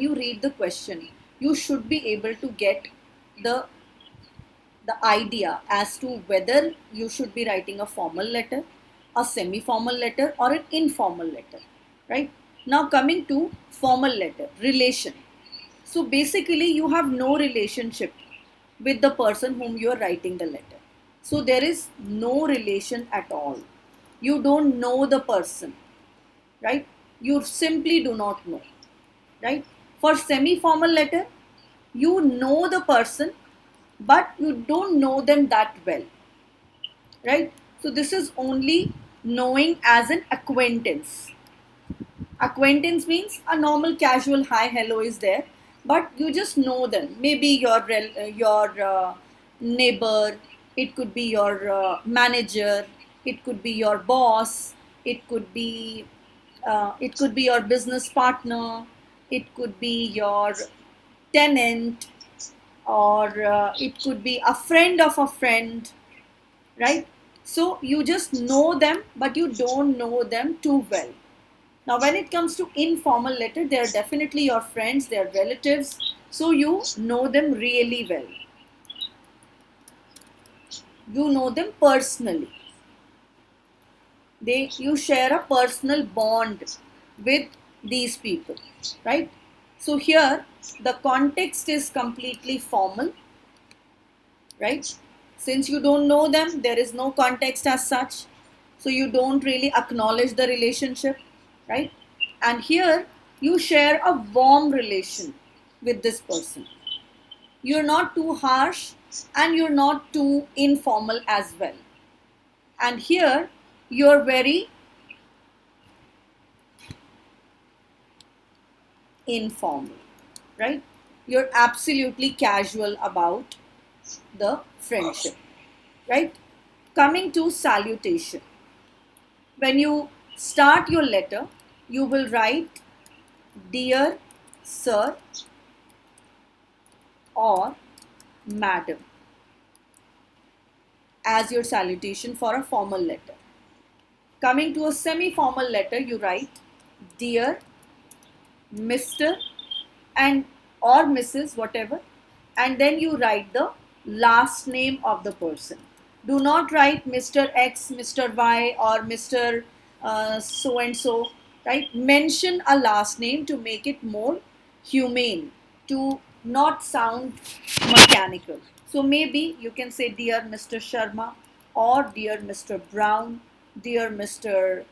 you read the question, you should be able to get the idea as to whether you should be writing a formal letter, a semi-formal letter, or an informal letter, right? Now coming to formal letter, relation. So basically you have no relationship with the person whom you are writing the letter. So there is no relation at all. You don't know the person, right? You simply do not know, right? For semi-formal letter, you know the person, but you don't know them that well, right? So this is only knowing as an acquaintance. Acquaintance means a normal casual hi hello is there, but you just know them. Maybe your neighbor, it could be your manager, it could be your boss, it could be your business partner, it could be your tenant, or it could be a friend of a friend, right? So you just know them, but you don't know them too well. Now, when it comes to informal letter, they are definitely your friends, they are relatives, so you know them really well. You know them personally. You share a personal bond with these people, right? So here the context is completely formal, right? Since you don't know them, there is no context as such. So you don't really acknowledge the relationship, right? And here you share a warm relation with this person. You're not too harsh and you're not too informal as well. And here you're very informal, right? You're absolutely casual about the friendship, right? Coming to salutation. When you start your letter, you will write dear sir or madam as your salutation for a formal letter. Coming to a semi-formal letter, you write dear Mr. and or Mrs. whatever, and then you write the last name of the person. Do not write Mr. X, Mr. Y, or Mr. So and so, right? Mention a last name to make it more humane, to not sound mechanical. So maybe you can say dear Mr. Sharma or dear Mr. Brown, dear Mr.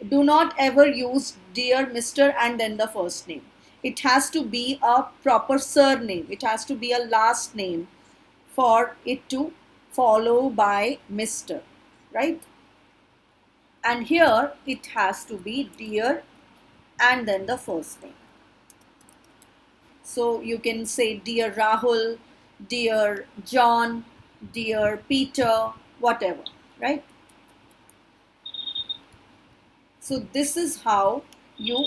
Do not ever use dear Mr. and then the first name. It has to be a proper surname. It has to be a last name for it to follow by Mr. Right? And here it has to be dear and then the first name. So you can say dear Rahul, dear John, dear Peter, whatever, right? So this is how you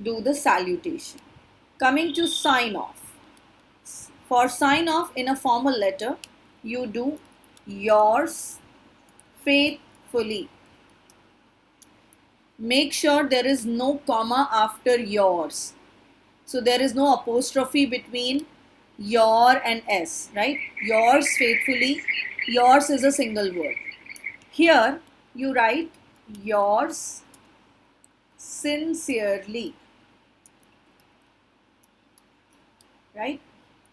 do the salutation. Coming to sign off. For sign off in a formal letter, you do yours faithfully. Make sure there is no comma after yours. So there is no apostrophe between your and s, right? Yours faithfully. Yours is a single word. Here you write yours sincerely, right?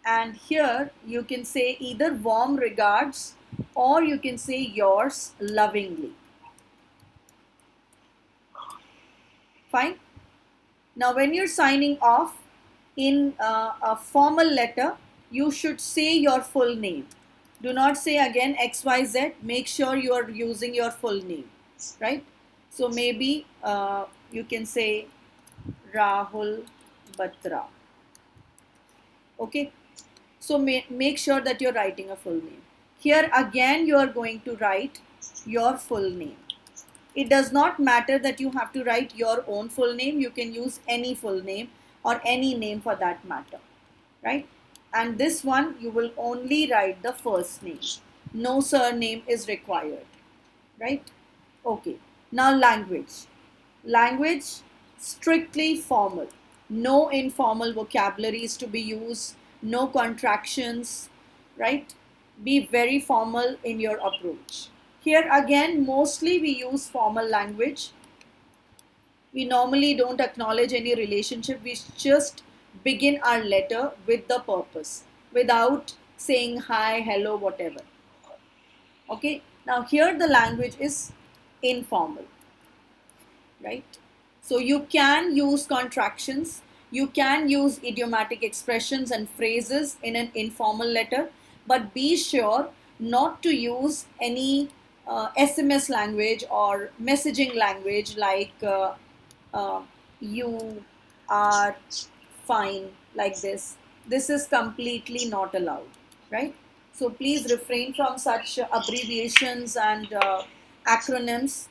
And here you can say either warm regards or you can say yours lovingly. Fine. Now when you're signing off in a formal letter, you should say your full name. Do not say again XYZ. Make sure you are using your full name, right? So maybe you can say Rahul Batra. Okay. So make sure that you're writing a full name. Here again you are going to write your full name. It does not matter that you have to write your own full name. You can use any full name or any name for that matter, right? And this one you will only write the first name. No surname is required, right? Okay. Now language. Language strictly formal. No informal vocabularies to be used, no contractions, right? Be very formal in your approach. Here again, mostly we use formal language. We normally don't acknowledge any relationship. We just begin our letter with the purpose without saying hi, hello, whatever. Okay, now here the language is informal, right? So you can use contractions, you can use idiomatic expressions and phrases in an informal letter, but be sure not to use any SMS language or messaging language like uh, you are fine, like this. This is completely not allowed, right? So please refrain from such abbreviations and acronyms.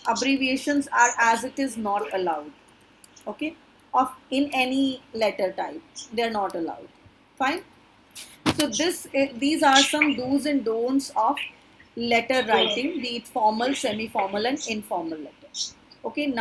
Abbreviations are as it is not allowed, okay, of in any letter type, they're not allowed. Fine. So these are some do's and don'ts of letter writing, be it formal, semi formal and informal letter. Okay, now